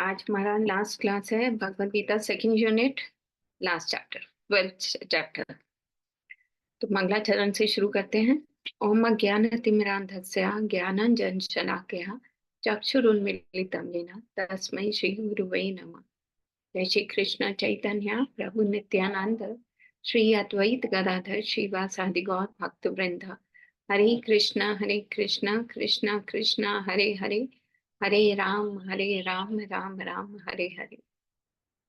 आज हमारा last class है Bhagavad Gita second unit last chapter 12th chapter. तो मंगलाचरण से शुरू करते हैं। ओम अज्ञानतिमिरान्धस्य ज्ञानाञ्जनशलाकया चक्षुरुन्मीलितं येन तस्मै श्री गुरुवे नमः। जय श्री कृष्ण चैतन्य प्रभु नित्यानंद श्री अद्वैत गदाधर श्रीवासादि गौर भक्त वृंद। हरे कृष्ण कृष्ण कृष्ण हरे हरे, हरे राम राम राम हरे हरे।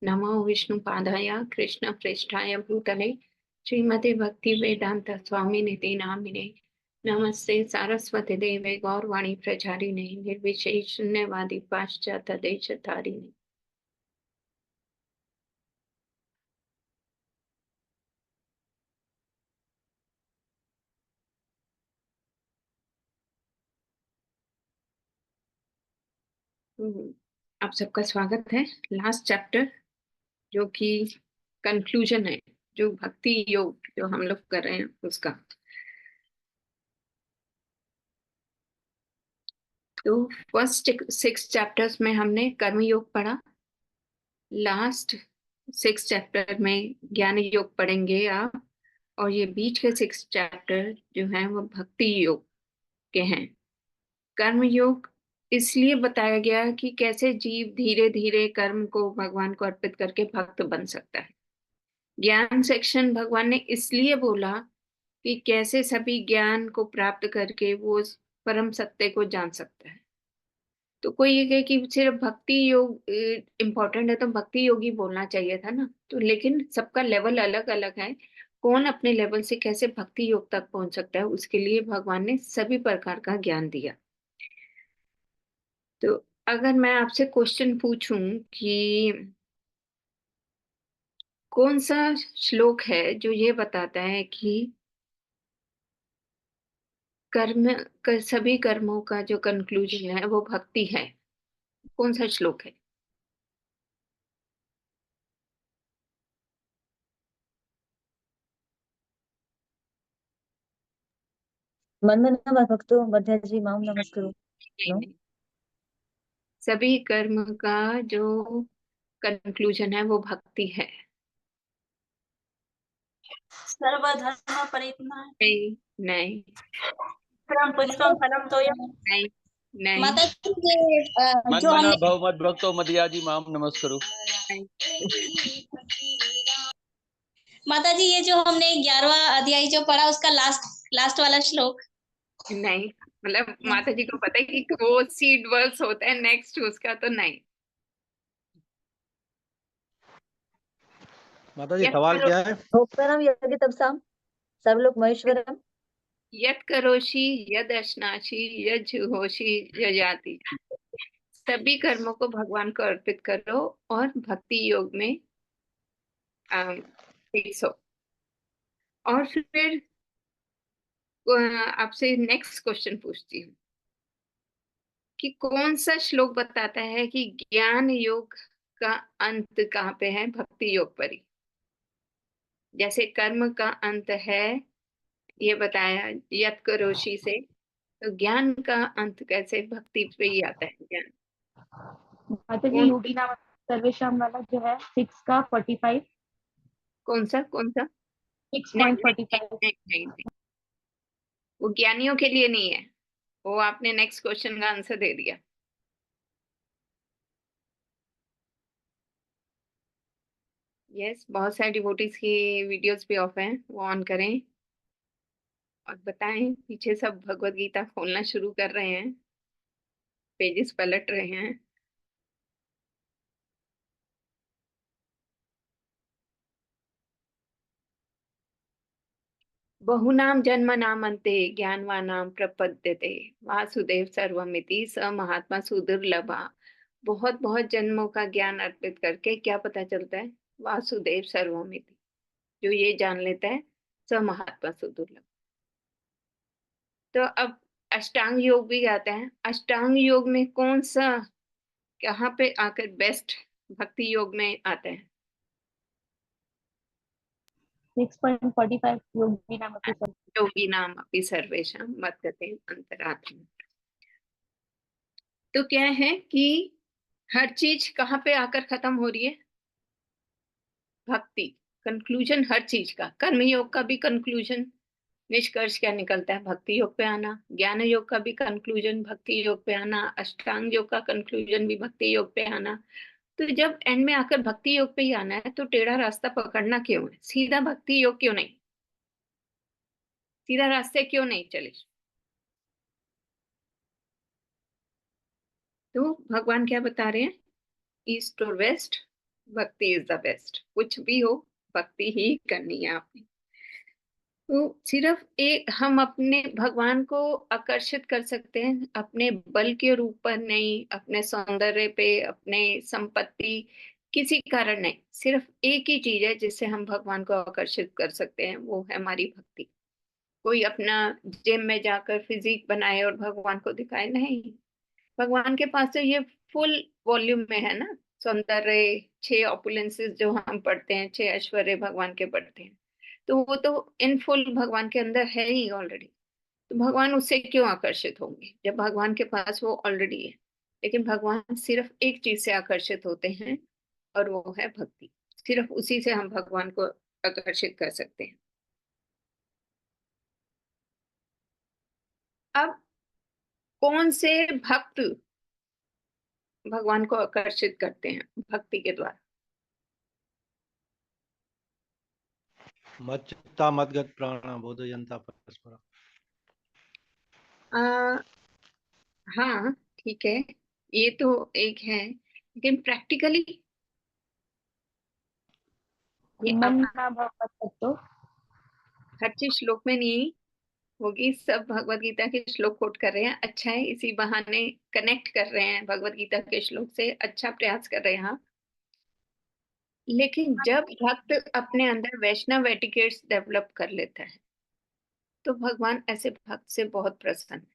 नमो विष्णुपादाय कृष्ण पृष्ठाय भूतले श्रीमते भक्ति वेदांत स्वामी निधि नामिने। नमस्ते सारस्वती देवे गौरवाणी प्रचारिणे निर्विशेष शून्यवादी पाश्चात्य देशतारिणे। आप सबका स्वागत है। लास्ट चैप्टर जो कि कंक्लूजन है, जो भक्ति योग जो हम लोग कर रहे हैं उसका। तो फर्स्ट 6 चैप्टर्स में हमने कर्म योग पढ़ा। लास्ट 6 चैप्टर में ज्ञान योग पढ़ेंगे आप, और ये बीच के 6 चैप्टर जो हैं वो भक्ति योग के हैं। कर्म योग इसलिए बताया गया कि कैसे जीव धीरे धीरे कर्म को भगवान को अर्पित करके भक्त बन सकता है। ज्ञान सेक्शन भगवान ने इसलिए बोला कि कैसे सभी ज्ञान को प्राप्त करके वो परम सत्य को जान सकता है। तो कोई ये कहे कि सिर्फ भक्ति योग इम्पोर्टेंट है तो भक्ति योगी बोलना चाहिए था ना। तो लेकिन सबका लेवल अलग अलग है, कौन अपने लेवल से कैसे भक्ति योग तक पहुंच सकता है, उसके लिए भगवान ने सभी प्रकार का ज्ञान दिया। तो अगर मैं आपसे क्वेश्चन पूछूं कि कौन सा श्लोक है जो ये बताता है कि सभी कर्मों का जो कंक्लूजन है वो भक्ति है, कौन सा श्लोक है? मन्मना भक्तो मध्याजी माम नमस्करो। नो, सभी कर्म का जो कंक्लूजन है वो भक्ति है। सर्वधर्म परित्याग नहीं नहीं परम पुष्पम फलम तोयम। नहीं नहीं माता जी जो मन्मना हमने भवमद भक्तो मध्याजी माम नमस्करो। माता जी ये जो हमने 11वां अध्याय जो पढ़ा उसका लास्ट वाला श्लोक नहीं, मतलब माता जी को पता है कि वो सीड वर्ड्स होता है नेक्स्ट उसका, तो नहीं। माता जी सवाल क्या है? भोक्तारम यज्ञ तपसाम सर्वलोक महेश्वरम यत करोषि यद अश्नासि यद जुहोषि यजाति। सभी कर्मों को भगवान को अर्पित करो और भक्ति योग में सो। और फिर आपसे नेक्स्ट क्वेश्चन पूछती हूँ कि कौन सा श्लोक बताता है कि ज्ञान योग का अंत कहाँ पे है? भक्ति योग पर ही। जैसे कर्म का अंत है ये बताया यत करोषि से, तो ज्ञान का अंत कैसे भक्ति पे ही आता है ज्ञान? माता जी योगी नाम सर्वेशम वाला जो है 6 का 45 कौन सा 6.45 नहीं, वो ज्ञानियों के लिए नहीं है। वो आपने नेक्स्ट क्वेश्चन का आंसर दे दिया। यस, बहुत सारे डिवोटीज की वीडियोस भी ऑफ हैं, वो ऑन करें और बताएं। पीछे सब भगवत गीता खोलना शुरू कर रहे हैं, पेजेस पलट रहे हैं। बहुनाम जन्मनामन्ते ज्ञानवानां प्रपद्यते वासुदेव सर्वमिति स महात्मा सुदुर्लभा। बहुत बहुत जन्मों का ज्ञान अर्पित करके क्या पता चलता है? वासुदेव सर्वमिति, जो ये जान लेता है स महात्मा सुदुर्लभ। तो अब अष्टांग योग भी आता है। अष्टांग योग में कौन सा कहाँ पे आकर बेस्ट भक्ति योग में आता है? 6.45 योगी नाम योगी नाम अपि सर्वेशम मद्गते अंतरात्मा। तो क्या है कि हर चीज कहाँ पे आकर खत्म हो रही है? भक्ति। कंक्लूजन हर चीज का, कर्म योग का भी कंक्लूजन, निष्कर्ष क्या निकलता है? भक्ति योग पे आना। ज्ञान योग का भी कंक्लूजन भक्ति योग पे आना। अष्टांग योग का कंक्लूजन भी भक्ति योग पे आना। तो जब एंड में आकर भक्ति योग पे ही आना है तो टेढ़ा रास्ता पकड़ना क्यों है? सीधा भक्ति योग क्यों नहीं? सीधा रास्ते क्यों नहीं चले? तो भगवान क्या बता रहे हैं? ईस्ट और वेस्ट, भक्ति इज द बेस्ट। कुछ भी हो, भक्ति ही करनी है आपने। तो सिर्फ एक हम अपने भगवान को आकर्षित कर सकते हैं अपने बल के रूप पर नहीं, अपने सौंदर्य पे, अपने संपत्ति, किसी कारण नहीं। सिर्फ एक ही चीज है जिससे हम भगवान को आकर्षित कर सकते हैं, वो है हमारी भक्ति। कोई अपना जिम में जाकर फिजिक बनाए और भगवान को दिखाए नहीं। भगवान के पास तो ये फुल वॉल्यूम में है ना, सौंदर्य, 6 ऑपुलेंसेस जो हम पढ़ते हैं, 6 ऐश्वर्य भगवान के पढ़ते हैं, तो वो तो इन फुल भगवान के अंदर है ही ऑलरेडी। तो भगवान उससे क्यों आकर्षित होंगे जब भगवान के पास वो ऑलरेडी है? लेकिन भगवान सिर्फ एक चीज से आकर्षित होते हैं और वो है भक्ति। सिर्फ उसी से हम भगवान को आकर्षित कर सकते हैं। अब कौन से भक्त भगवान को आकर्षित करते हैं भक्ति के द्वारा? मच्चित्ता मद्गत प्राणा बोधयंता परस्परा। आ, हाँ ठीक है, ये तो एक है, लेकिन प्रैक्टिकली ये मन अब ना भाव मत तो हर चीज श्लोक में नहीं होगी। सब भगवत गीता के श्लोक कोट कर रहे हैं, अच्छा है, इसी बहाने कनेक्ट कर रहे हैं भगवत गीता के श्लोक से, अच्छा प्रयास कर रहे हैं आप। लेकिन जब भक्त अपने अंदर वैष्णव एटिकेट्स डेवलप कर लेता है तो भगवान ऐसे भक्त से बहुत प्रसन्न है।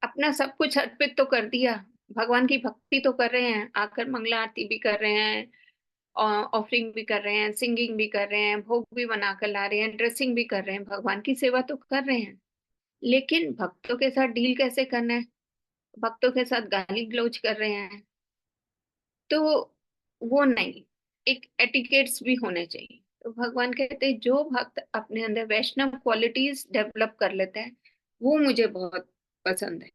अपना सब कुछ अर्पित तो कर दिया, भगवान की भक्ति तो कर रहे हैं, आकर मंगला आरती भी कर रहे हैं, ऑफरिंग भी कर रहे हैं, सिंगिंग भी कर रहे हैं, भोग भी बना कर ला रहे हैं, ड्रेसिंग भी कर रहे हैं, भगवान की सेवा तो कर रहे हैं। लेकिन भक्तों के साथ डील कैसे करना है? भक्तों के साथ गाली गलौज कर रहे हैं, तो वो नहीं। एक एटिकेट्स भी होने चाहिए। तो भगवान कहते हैं जो भक्त अपने अंदर वैष्णव क्वालिटीज डेवलप कर लेता है वो मुझे बहुत पसंद है।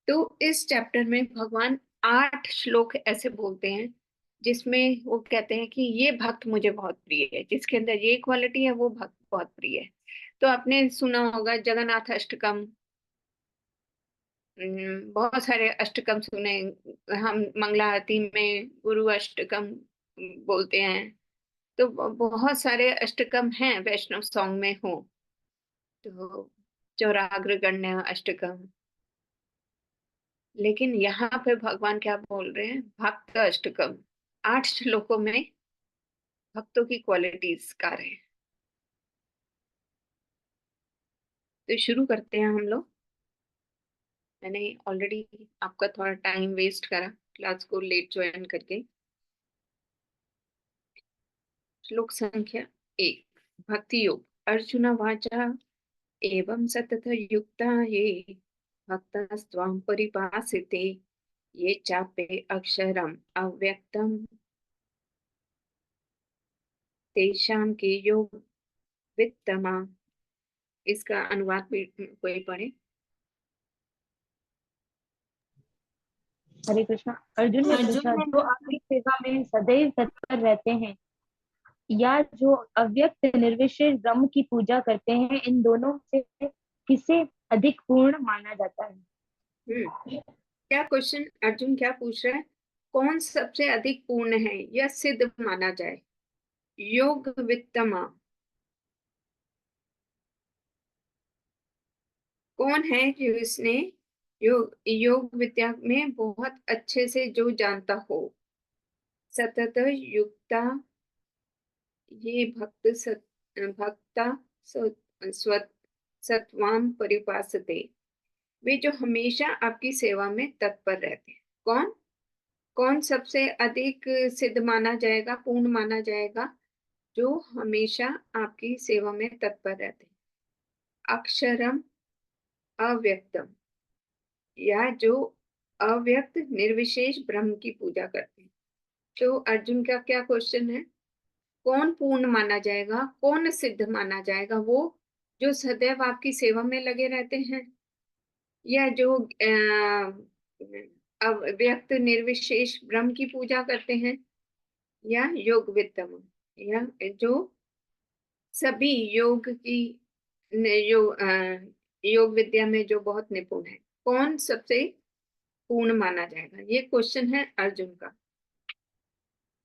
तो इस चैप्टर में भगवान 8 श्लोक ऐसे बोलते हैं जिसमें वो कहते हैं कि ये भक्त मुझे बहुत प्रिय है, जिसके अंदर ये क्वालिटी है वो भक्त बहुत प्रिय है। तो आपने सुना होगा जगन्नाथ अष्टकम, बहुत सारे अष्टकम सुने हम। मंगला आरती में गुरु अष्टकम बोलते हैं। तो बहुत सारे अष्टकम हैं वैष्णव सॉन्ग में हो। तो चौराग्र गण्य अष्टकम। लेकिन यहाँ पे भगवान क्या बोल रहे हैं? भक्त अष्टकम, 8 श्लोकों में भक्तों की क्वालिटीज गा रहे हैं। तो शुरू करते हैं हम लोग। मैंने ऑलरेडी आपका थोड़ा टाइम वेस्ट करा क्लास को लेट ज्वाइन करके। श्लोक संख्या 1, भक्ति योग। अर्जुन वाचा एवं सतत युक्ता ये भक्तास्त्वां परिभाषिते ये चापे अक्षरम अव्यक्तम तेषां के योग वित्तमा। इसका अनुवाद भी कोई पढ़े? हरे कृष्णा। अर्जुन ने पूछा, जो आपकी सेवा में सदैव तत्पर रहते हैं या जो अव्यक्त निर्विशेष ब्रह्म की पूजा करते हैं, इन दोनों से किसे अधिक पूर्ण माना जाता है? क्या क्वेश्चन अर्जुन क्या पूछ रहा है? कौन सबसे अधिक पूर्ण है या सिद्ध माना जाए? योग वित्तमा कौन है जो इसने योग योग विद्या में बहुत अच्छे से जो जानता हो? सतत युक्ता ये भक्ता सत्वाम परिपासते, वे जो हमेशा आपकी सेवा में तत्पर रहते हैं। कौन कौन सबसे अधिक सिद्ध माना जाएगा, पूर्ण माना जाएगा? जो हमेशा आपकी सेवा में तत्पर रहते हैं। अक्षरम अव्यक्तम, या जो अव्यक्त निर्विशेष ब्रह्म की पूजा करते हैं। तो अर्जुन का क्या क्वेश्चन है, कौन पूर्ण माना जाएगा, कौन सिद्ध माना जाएगा? वो जो सदैव आपकी सेवा में लगे रहते हैं, या जो अव्यक्त निर्विशेष ब्रह्म की पूजा करते हैं, या योग विद्तम, या जो सभी योग की योग विद्या में जो बहुत निपुण है, कौन सबसे पूर्ण माना जाएगा? ये क्वेश्चन है अर्जुन का।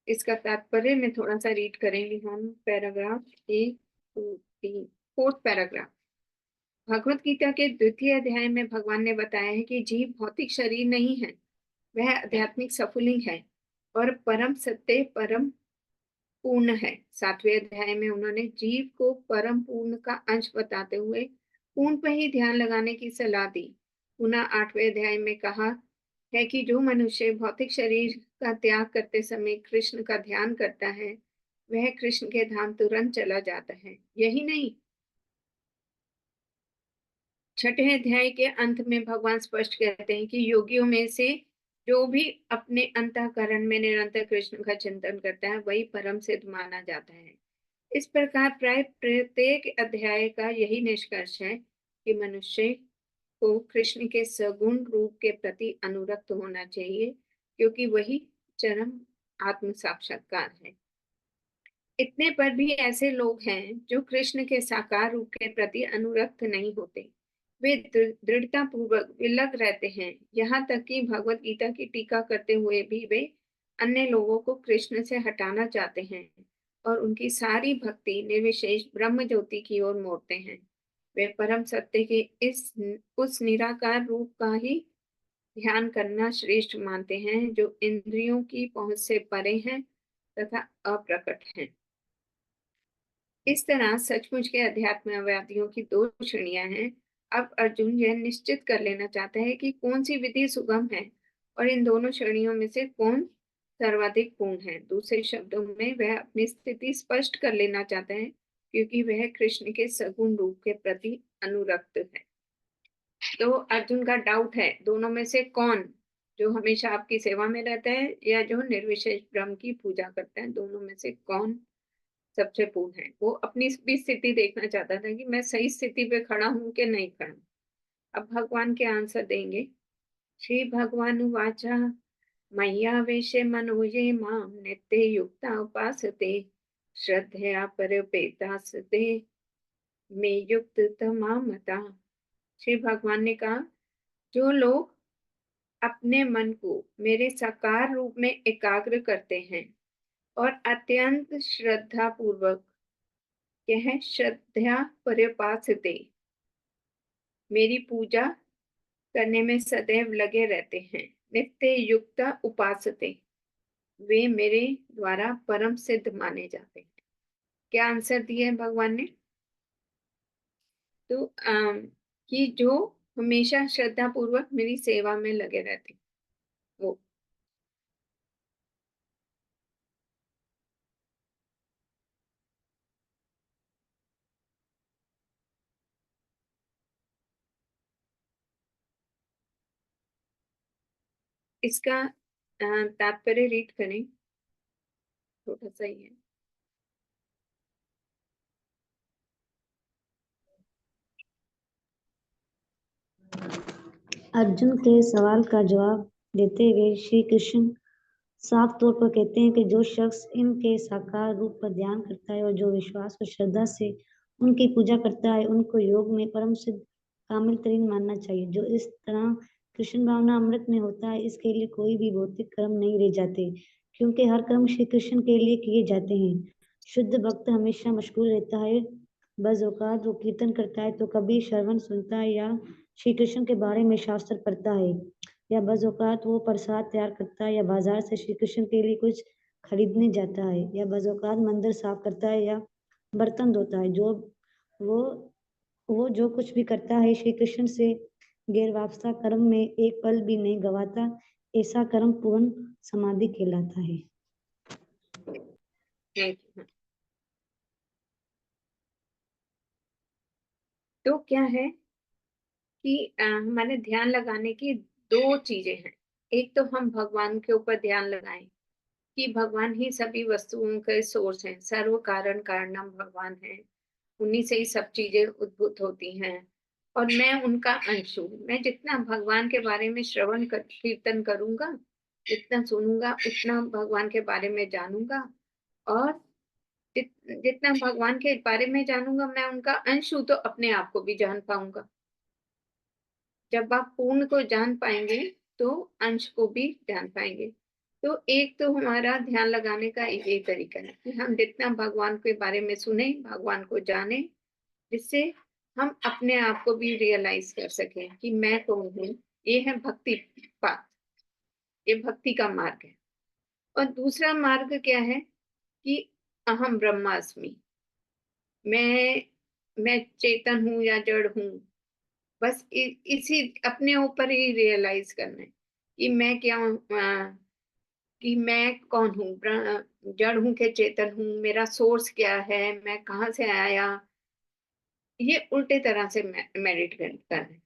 इसका तात्पर्य मैं थोड़ा सा रीड करेंगे हम, paragraph 1 2 3 4th paragraph. Bhagavad Gita के 2य अध्याय में भगवान ने बताया है कि जीव भौतिक शरीर नहीं है, वह आध्यात्मिक सफुलिंग है और परम सत्य परम पूर्ण है। 7वें अध्याय में उन्होंने जीव को परम पूर्ण का अंश बताते हुए पूर्ण पर ही ध्यान लगाने की सलाह दी। पुनः 8वें अध्याय में कहा है कि जो मनुष्य भौतिक शरीर का त्याग करते समय कृष्ण का ध्यान करता है, वह कृष्ण के धाम तुरंत चला जाता है। यही नहीं, 6ठे अध्याय के अंत में भगवान स्पष्ट कहते हैं कि योगियों में से जो भी अपने अंतःकरण में निरंतर कृष्ण का चिंतन करता है, वही परम सिद्ध माना जाता है। इस प्रकार प्राय प्रत्येक अध्याय का यही निष्कर्ष है कि मनुष्य को कृष्ण के सगुण रूप के प्रति अनुरक्त होना चाहिए, क्योंकि वही चरम आत्म साक्षात्कार है। इतने पर भी ऐसे लोग हैं जो कृष्ण के साकार रूप के प्रति अनुरक्त नहीं होते। वे दृढ़ता पूर्वक विलग रहते हैं, यहाँ तक कि भगवत गीता की टीका करते हुए भी वे अन्य लोगों को कृष्ण से हटाना चाहते हैं और उनकी सारी भक्ति निर्विशेष ब्रह्म ज्योति की ओर मोड़ते हैं। वे परम सत्य के उस निराकार रूप का ही ध्यान करना श्रेष्ठ मानते हैं, जो इंद्रियों की पहुंच से परे हैं तथा अप्रकट हैं। इस तरह सचमुच के अध्यात्मवादियों की 2 श्रेणियां हैं। अब अर्जुन यह निश्चित कर लेना चाहता है कि कौन सी विधि सुगम है और इन दोनों श्रेणियों में से कौन सर्वाधिक पूर्ण है। दूसरे शब्दों में वह अपनी स्थिति स्पष्ट कर लेना चाहता है, क्योंकि वह कृष्ण के सगुण रूप के प्रति अनुरक्त है। तो अर्जुन का डाउट है, दोनों में से कौन, जो हमेशा आपकी सेवा में रहता है या जो निर्विशेष ब्रह्म की पूजा करता है, दोनों में से कौन सबसे पूर्ण है? वो अपनी भी स्थिति देखना चाहता था कि मैं सही स्थिति पे खड़ा हूं कि नहीं खड़ा हूं। अब भगवान के आंसर देंगे। श्री भगवान वाचा मय्यावेशे मनो ये माम नित्य युक्ता उपासते श्रद्धया परपेतासते में युक्त तमामता। श्री भगवान ने कहा, जो लोग अपने मन को मेरे साकार रूप में एकाग्र करते हैं और अत्यंत श्रद्धा पूर्वक यह श्रद्धा पर्युपासते मेरी पूजा करने में सदैव लगे रहते हैं, नित्य युक्त उपासते, वे मेरे द्वारा परम सिद्ध माने जाते हैं। क्या आंसर दिया है भगवान ने? तो कि जो हमेशा श्रद्धा पूर्वक मेरी सेवा में लगे रहते हैं, वो। इसका तात्पर्य रीड करें, छोटा सा ही है। अर्जुन के सवाल का जवाब देते हुए श्री कृष्ण साफ तौर पर कहते हैं कि जो शख्स इनके साकार रूप पर ध्यान करता है और जो विश्वास और श्रद्धा से उनकी पूजा करता है, उनको योग में परम सिद्ध कामिल तरीन मानना चाहिए। जो इस तरह कृष्ण भावना अमृत में होता है, इसके लिए कोई भी भौतिक कर्म नहीं रह जाते, क्योंकि हर कर्म श्री कृष्ण के लिए किए जाते हैं। शुद्ध भक्त हमेशा मशगूल रहता है। बस औकात वो कीर्तन करता है तो कभी श्रवण सुनता है या श्री कृष्ण के बारे में शास्त्र पढ़ता है, या बस औकात वो प्रसाद तैयार करता है, या बाजार से श्री कृष्ण के लिए कुछ खरीदने जाता है, या बस औकात मंदिर साफ करता है या बर्तन धोता है। जो वो जो कुछ भी करता है श्री कृष्ण से गैर वापसा कर्म में एक पल भी नहीं गवाता, ऐसा कर्म पूर्ण समाधि कहलाता है। तो क्या है कि हमारे ध्यान लगाने की 2 चीजें हैं। एक तो हम भगवान के ऊपर ध्यान लगाएं कि भगवान ही सभी वस्तुओं के सोर्स हैं, सर्व कारण कारणम भगवान है, उन्हीं से ही सब चीजें उद्भूत होती हैं और मैं उनका अंश हूँ। मैं जितना भगवान के बारे में श्रवण कीर्तन करूंगा, जितना सुनूंगा, उतना भगवान के बारे में जानूंगा और जितना भगवान के बारे में जानूंगा, मैं उनका अंश हूँ, तो अपने आप को भी जान पाऊंगा। जब आप पूर्ण को जान पाएंगे तो अंश को भी जान पाएंगे। तो एक तो हमारा ध्यान लगाने का यही तरीका है कि हम जितना भगवान के बारे में सुने, भगवान को जाने, जिससे हम अपने आप को भी रियलाइज कर सकें कि मैं कौन हूँ। ये है भक्ति पाथ, ये भक्ति का मार्ग है। और दूसरा मार्ग क्या है कि अहम ब्रह्मास्मि, मैं चेतन हूँ या जड़ हूँ। बस इसी अपने ऊपर ही रियलाइज करना है कि मैं क्या हूँ, कि मैं कौन हूँ, जड़ हूँ कि चेतन हूँ, मेरा सोर्स क्या है, मैं कहाँ से आया। ये उल्टे तरह से मेडिटेट करता है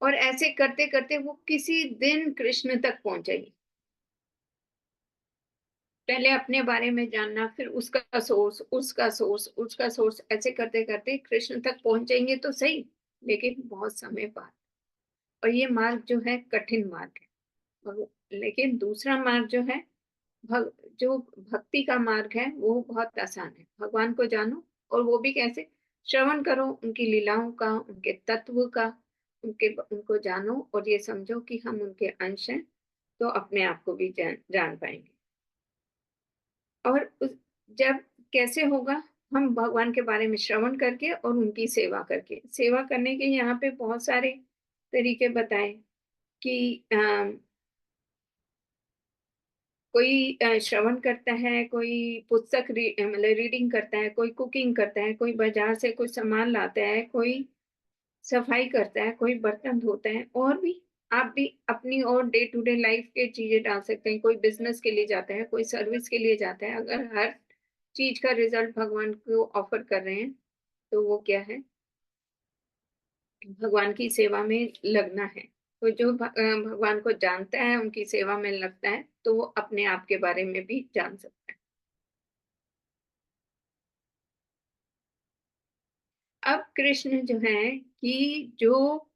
और ऐसे करते करते वो किसी दिन कृष्ण तक पहुंचेगी। पहले अपने बारे में जानना, फिर उसका सोर्स, उसका सोर्स, उसका सोर्स, ऐसे करते करते कृष्ण तक पहुंचेंगे तो सही, लेकिन बहुत समय बाद। और ये मार्ग जो है कठिन मार्ग है। और लेकिन दूसरा मार्ग जो है जो भक्ति का मार्ग है वो बहुत आसान है। भगवान को जानो, और वो भी कैसे? श्रवण करो उनकी लीलाओं का, उनके तत्व का, उनको जानो और ये समझो कि हम उनके अंश हैं, तो अपने आप को भी जान पाएंगे। और जब कैसे होगा? हम भगवान के बारे में श्रवण करके और उनकी सेवा करके। सेवा करने के यहाँ पे बहुत सारे तरीके बताए कि कोई श्रवण करता है, कोई पुस्तक मतलब रीडिंग करता है, कोई कुकिंग करता है, कोई बाजार से कोई सामान लाता है, कोई सफाई करता है, कोई बर्तन धोता है। और भी आप भी अपनी और डे टू डे लाइफ के चीजें डाल सकते हैं। कोई बिजनेस के लिए जाता है, कोई सर्विस के लिए जाता है। अगर हर चीज का रिजल्ट भगवान को ऑफर कर रहे हैं तो वो क्या है? भगवान की सेवा में लगना है। तो जो भगवान को जानता है, उनकी सेवा में लगता है, तो वो अपने आप के बारे में भी जान सकता है। अब कृष्ण जो है कि जो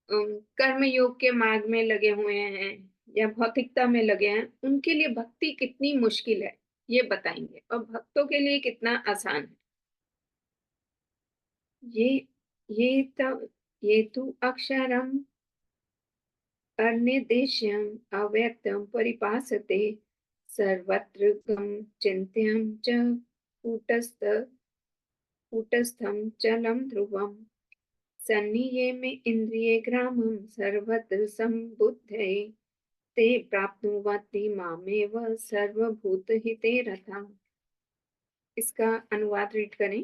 कर्म योग के मार्ग में लगे हुए हैं या भौतिकता में लगे हैं, उनके लिए भक्ति कितनी मुश्किल है ये बताएंगे, और भक्तों के लिए कितना आसान है। ये ये तो अक्षरम अनिर्देश्यम् अव्यक्तं परिभासते सर्वत्र गम चिन्त्यं च कूटस्थं चलं ध्रुवम् सन्नियमे इन्द्रिये ग्रामं सर्वत्र सम्बुद्धये ते प्राप्नुवन्ति मामेव सर्वभूतहिते रताम्। इसका अनुवाद रीड करें।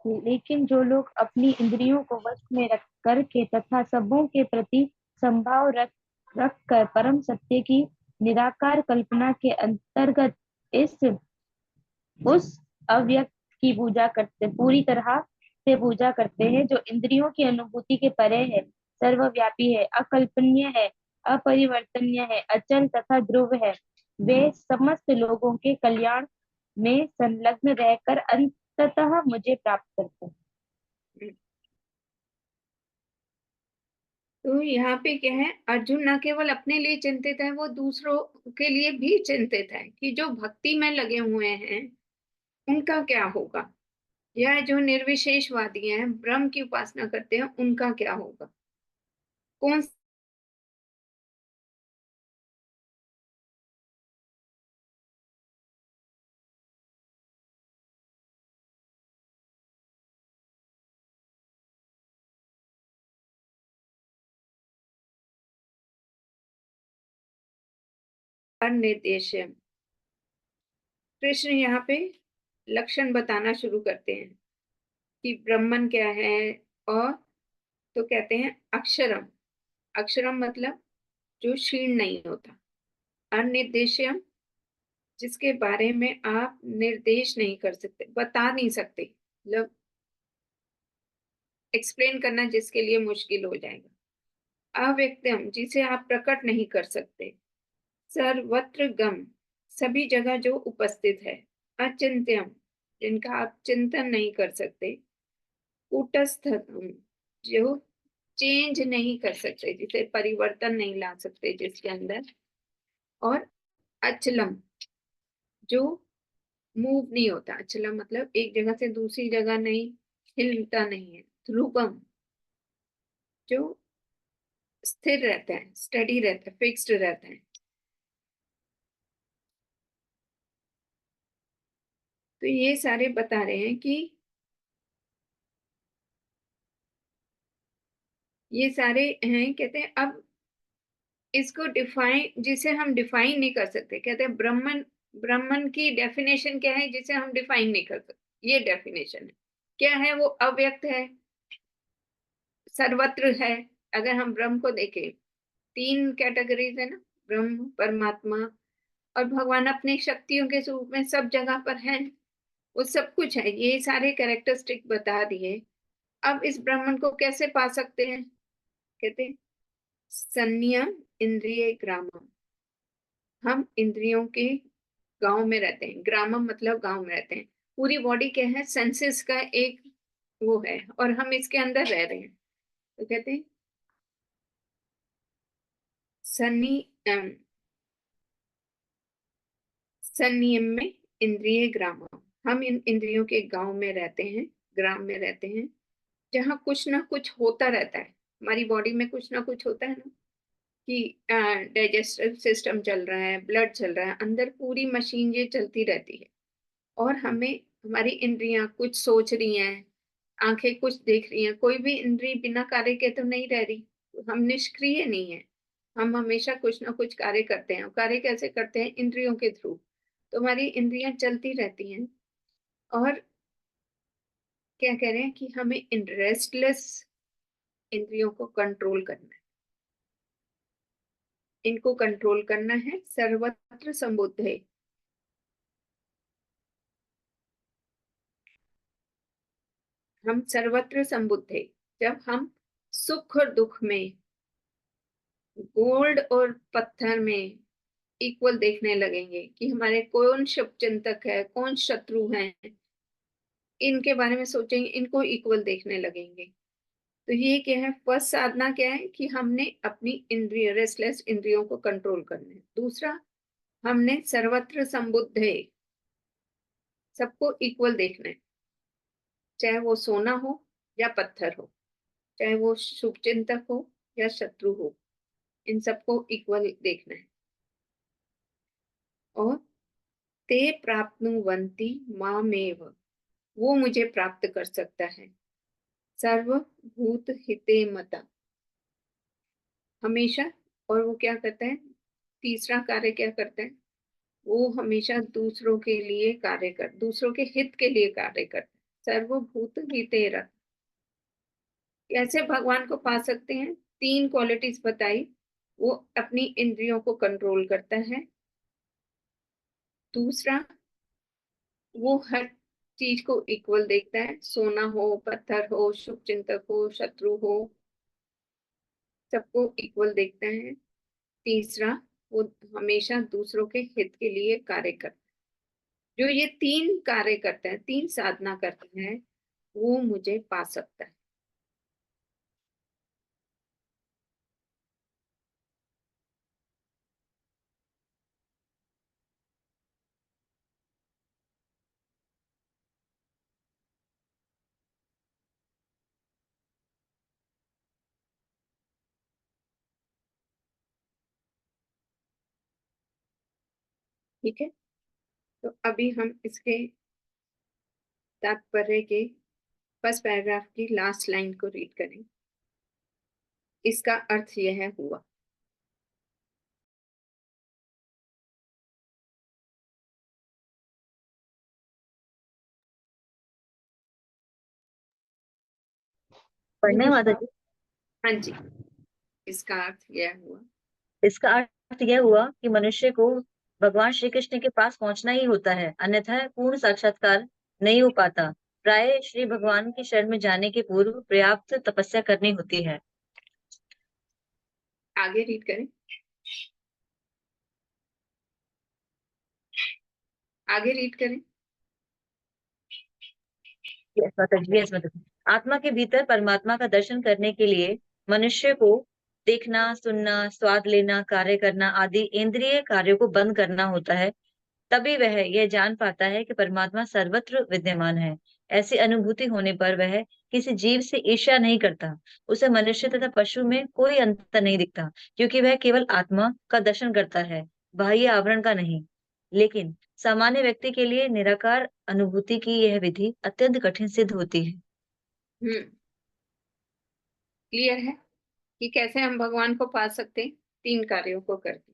लेकिन जो लोग अपनी इंद्रियों को वश में रख करके तथा सबों के प्रति संभाव रख कर परम सत्य की निराकार कल्पना के अंतर्गत उस अव्यक्त की पूजा करते, पूरी तरह से पूजा करते हैं, जो इंद्रियों की अनुभूति के परे है, सर्वव्यापी है, अकल्पनीय है, अपरिवर्तनीय है, अचल तथा ध्रुव है, वे समस्त लोगों के कल्याण में संलग्न रहकर अंततः मुझे प्राप्त करते हैं। तो यहाँ पे क्या है? अर्जुन न केवल अपने लिए चिंतित है, वो दूसरों के लिए भी चिंतित है कि जो भक्ति में लगे हुए हैं उनका क्या होगा, या जो निर्विशेषवादी हैं, ब्रह्म की उपासना करते हैं, उनका क्या होगा। कौन निर्देश? कृष्ण यहाँ पे लक्षण बताना शुरू करते हैं कि ब्रह्मन क्या है। और तो कहते हैं अक्षरम। अक्षरम मतलब जो क्षीण नहीं होता। अनिर्देश्यम, जिसके बारे में आप निर्देश नहीं कर सकते, बता नहीं सकते। मतलब एक्सप्लेन करना जिसके लिए मुश्किल हो जाएगा। अव्यक्तम जिसे आप प्रकट नहीं कर सकते, सर्वत्र गम सभी जगह जो उपस्थित है, अचिंत्यम जिनका आप चिंतन नहीं कर सकते, कूटस्थम जो चेंज नहीं कर सकते, जिसे परिवर्तन नहीं ला सकते जिसके अंदर, और अचलम जो मूव नहीं होता। अचलम मतलब एक जगह से दूसरी जगह नहीं हिलता नहीं है। ध्रुवम जो स्थिर रहता है, स्टडी रहता है, फिक्स्ड रहता है। तो ये सारे बता रहे हैं कि ये सारे हैं, कहते हैं अब इसको डिफाइन, जिसे हम डिफाइन नहीं कर सकते, कहते हैं ब्राह्मण, ब्राह्मण की डेफिनेशन क्या है जिसे हम डिफाइन नहीं कर सकते, ये डेफिनेशन है। क्या है वो? अव्यक्त है, सर्वत्र है। अगर हम ब्रह्म को देखें, तीन कैटेगरीज है ना, ब्रह्म, परमात्मा और भगवान अपनी शक्तियों के स्वरूप में सब जगह पर है, वो सब कुछ है। ये सारे कैरेक्टरिस्टिक बता दिए। अब इस ब्राह्मण को कैसे पा सकते हैं? कहते हैं संयम इंद्रिय ग्रामम, हम इंद्रियों के गांव में रहते हैं। ग्रामम मतलब गांव में रहते हैं। पूरी बॉडी क्या है? सेंसेस का एक वो है, और हम इसके अंदर रह रहे हैं। तो कहते हैं सन्नी संयम में इंद्रिय ग्रामम, हम इन इंद्रियों के गांव में रहते हैं, ग्राम में रहते हैं, जहाँ कुछ ना कुछ होता रहता है। हमारी बॉडी में कुछ ना कुछ होता है ना, कि डाइजेस्टिव सिस्टम चल रहा है, ब्लड चल रहा है, अंदर पूरी मशीन ये चलती रहती है। और हमें हमारी इंद्रियां कुछ सोच रही हैं, आंखें कुछ देख रही हैं। कोई भी इंद्री बिना कार्य के तो नहीं रह रही, हम निष्क्रिय नहीं है। हम हमेशा कुछ ना कुछ कार्य करते हैं। और कार्य कैसे करते हैं? इंद्रियों के थ्रू। तो हमारी इंद्रियां चलती रहती हैं। और क्या कह रहे हैं कि हमें रेस्टलेस इंद्रियों को कंट्रोल करना है, इनको कंट्रोल करना है। सर्वत्र संबुद्ध है, हम सर्वत्र संबुद्ध है। जब हम सुख और दुख में, गोल्ड और पत्थर में इक्वल देखने लगेंगे कि हमारे कौन शुभ चिंतक है, कौन शत्रु है, इनके बारे में सोचेंगे, इनको इक्वल देखने लगेंगे। तो ये क्या है? फर्स्ट साधना क्या है? कि हमने अपनी इंद्रिय, रेस्टलेस इंद्रियों को कंट्रोल करना है। दूसरा, हमने सर्वत्र संबुद्ध है, सबको इक्वल देखना है, चाहे वो सोना हो या पत्थर हो, चाहे वो शुभ चिंतक हो या शत्रु हो, इन सबको इक्वल देखना है। और ते प्राप्नुवन्ति मामेव, वो मुझे प्राप्त कर सकता है। सर्वभूत हिते मता, हमेशा। और वो क्या करता है? तीसरा कार्य क्या करता है? वो हमेशा दूसरों के लिए कार्य कर, दूसरों के हित के लिए कार्य करता है। सर्वभूत हिते रत। कैसे भगवान को पा सकते हैं? तीन क्वालिटीज बताई। वो अपनी इंद्रियों को कंट्रोल करता है। दूसरा, वो हर चीज को इक्वल देखता है, सोना हो, पत्थर हो, शुभ चिंतक हो, शत्रु हो, सबको इक्वल देखता है। तीसरा, वो हमेशा दूसरों के हित के लिए कार्य करता है। जो ये तीन कार्य करते हैं, तीन साधना करते हैं, वो मुझे पा सकता है। ठीक है, तो अभी हम इसके तात्पर्य के फर्स्ट पैराग्राफ की लास्ट लाइन को रीड करें। इसका अर्थ यह हुआ। पढ़ने माता जी। हाँ जी, इसका अर्थ यह हुआ। इसका अर्थ यह हुआ कि मनुष्य को भगवान श्री कृष्ण के पास पहुंचना ही होता है, अन्यथा पूर्ण साक्षात्कार नहीं हो पाता। प्राय श्री भगवान की शरण में जाने के पूर्व पर्याप्त तपस्या करनी होती है। आगे रीड करें, आगे रीड करें। Yes, माताजी, yes, माताजी। आत्मा के भीतर परमात्मा का दर्शन करने के लिए मनुष्य को देखना, सुनना, स्वाद लेना, कार्य करना आदि इंद्रिय कार्यों को बंद करना होता है। तभी वह यह जान पाता है कि परमात्मा सर्वत्र विद्यमान है। ऐसी अनुभूति होने पर वह किसी जीव से ईर्ष्या नहीं करता। उसे मनुष्य तथा पशु में कोई अंतर नहीं दिखता, क्योंकि वह केवल आत्मा का दर्शन करता है, बाह्य आवरण का नहीं। लेकिन सामान्य व्यक्ति के लिए निराकार अनुभूति की यह विधि अत्यंत कठिन सिद्ध होती है। क्लियर है कि कैसे हम भगवान को पा सकते हैं? 3 कार्यों को करके।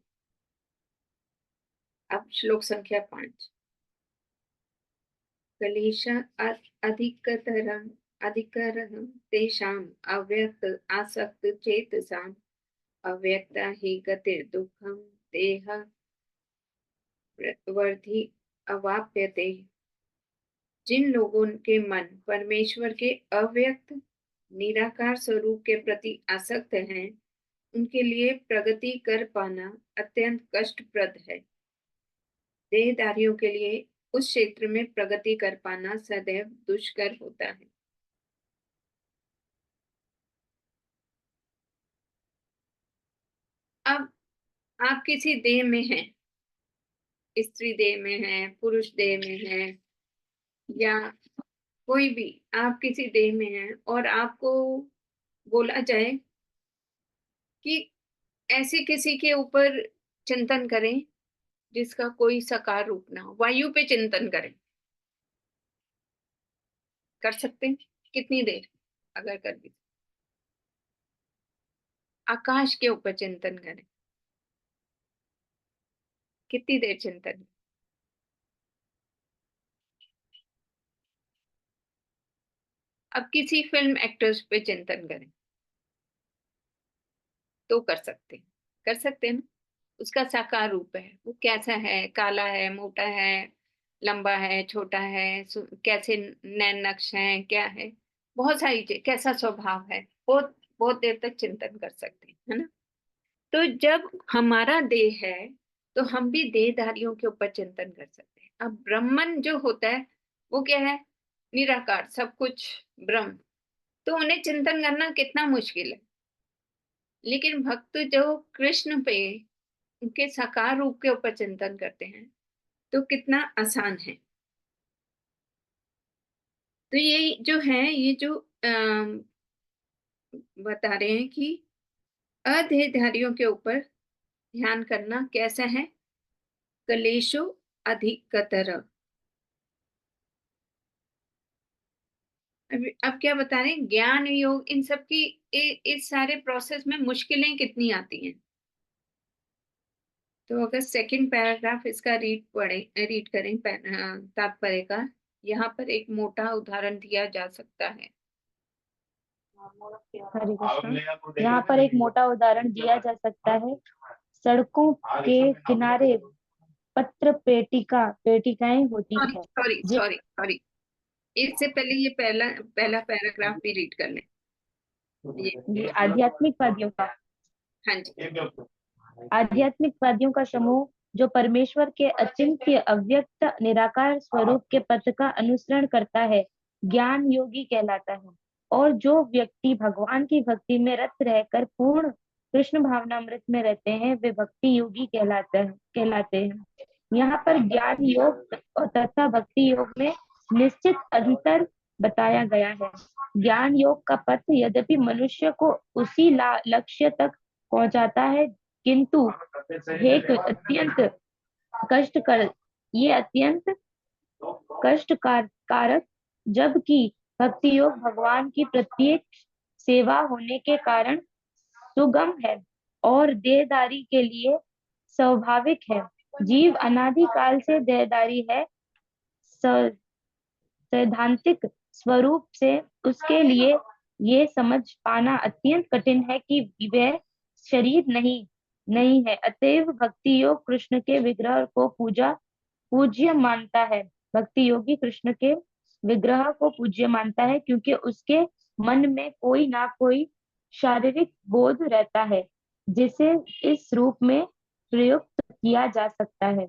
अब श्लोक संख्या 5। कलेश अधिकतरं तेषाम् अव्यक्त आसक्त चेतसाम् अव्यक्ता हि गतिर्दुःखं देह वर्धि अवाप्यते। जिन लोगों के मन परमेश्वर के अव्यक्त निराकार स्वरूप के प्रति आसक्त हैं, उनके लिए प्रगति कर पाना अत्यंत कष्टप्रद है। देहधारियों के लिए उस क्षेत्र में प्रगति कर पाना सदैव दुष्कर होता है। अब आप किसी देह में हैं, स्त्री देह में हैं, पुरुष देह में हैं, या कोई भी आप किसी देह में हैं, और आपको बोला जाए कि ऐसे किसी के ऊपर चिंतन करें जिसका कोई साकार रूप ना हो, वायु पे चिंतन करें, कर सकते हैं? कितनी देर अगर कर भी? आकाश के ऊपर चिंतन करें, कितनी देर चिंतन? अब किसी फिल्म एक्टर्स पे चिंतन करें तो कर सकते हैं, कर सकते हैं ना? उसका साकार रूप है, वो कैसा है, काला है, मोटा है, लंबा है, छोटा है, कैसे नैन नक्श है, क्या है, बहुत सारी चीज, कैसा स्वभाव है, बहुत बहुत देर तक चिंतन कर सकते हैं, है ना? तो जब हमारा देह है तो हम भी देहधारियों के ऊपर चिंतन कर सकते हैं। अब ब्रह्मन जो होता है वो क्या है? निराकार, सब कुछ ब्रह्म। तो उन्हें चिंतन करना कितना मुश्किल है, लेकिन भक्त जो कृष्ण पे, उनके साकार रूप के ऊपर चिंतन करते हैं तो कितना आसान है। तो ये जो है, ये जो बता रहे हैं कि अदेहधारियों के ऊपर ध्यान करना कैसा है? कलेशो अधिकतर। अब क्या बता रहे हैं? ज्ञान योग, इन सब की इस सारे प्रोसेस में मुश्किलें कितनी आती हैं। तो अगर सेकंड पैराग्राफ इसका रीड करें तात्पर्य का, यहाँ पर एक मोटा उदाहरण दिया जा सकता है। हरे कृष्ण। यहाँ पर एक मोटा उदाहरण दिया जा सकता है। सड़कों के किनारे पत्र पेटिकाएं होती है। सॉरी सॉरी सॉरी, इससे पहले ये पहला पैराग्राफ भी रीड कर लें। ये आध्यात्मिक वादियों का, हाँ जी, आध्यात्मिक वादियों का समूह जो परमेश्वर के अचिंत्य अव्यक्त निराकार स्वरूप के पथ का अनुसरण करता है, ज्ञान योगी कहलाता है। और जो व्यक्ति भगवान की भक्ति में रत रहकर पूर्ण कृष्ण भावनामृत में रहते हैं, वे भक्ति योगी कहलाते हैं। यहाँ पर ज्ञान योग तथा भक्ति योग में निश्चित अंतर बताया गया है। ज्ञान योग का पथ यद्यपि मनुष्य को उसी लक्ष्य तक पहुंचाता है, किंतु एक अत्यंत कष्टकारक, जबकि भक्ति योग भगवान की प्रत्येक सेवा होने के कारण सुगम है और देहदारी के लिए स्वाभाविक है। जीव अनादि काल से देहदारी है। सैद्धांतिक स्वरूप से उसके लिए ये समझ पाना अत्यंत कठिन है कि वह शरीर नहीं है। अतएव भक्ति योग कृष्ण के विग्रह को पूज्य मानता है। भक्ति योगी कृष्ण के विग्रह को पूज्य मानता है, क्योंकि उसके मन में कोई ना कोई शारीरिक बोध रहता है जिसे इस रूप में प्रयुक्त किया जा सकता है।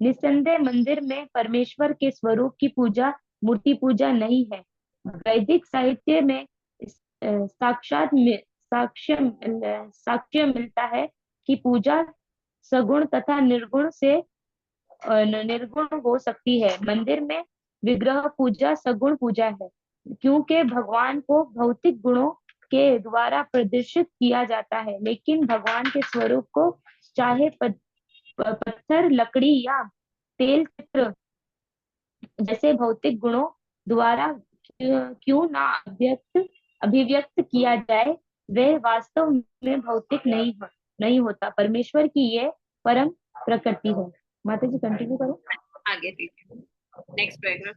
निस्संदेह मंदिर में परमेश्वर के स्वरूप की पूजा मूर्ति पूजा नहीं है। वैदिक साहित्य में साक्ष्य मिलता है कि पूजा सगुण तथा निर्गुण से निर्गुण हो सकती है। मंदिर में विग्रह पूजा सगुण पूजा है, क्योंकि भगवान को भौतिक गुणों के द्वारा प्रदर्शित किया जाता है, लेकिन भगवान के स्वरूप को चाहे पत्थर, लकड़ी या तेल चित्र जैसे भौतिक गुणों द्वारा क्यों ना अभिव्यक्त किया जाए, वह वास्तव में भौतिक नहीं होता। परमेश्वर की ये परम प्रकृति है। माता जी कंटिन्यू करो। आगे दीजिए, नेक्स्ट पैराग्राफ।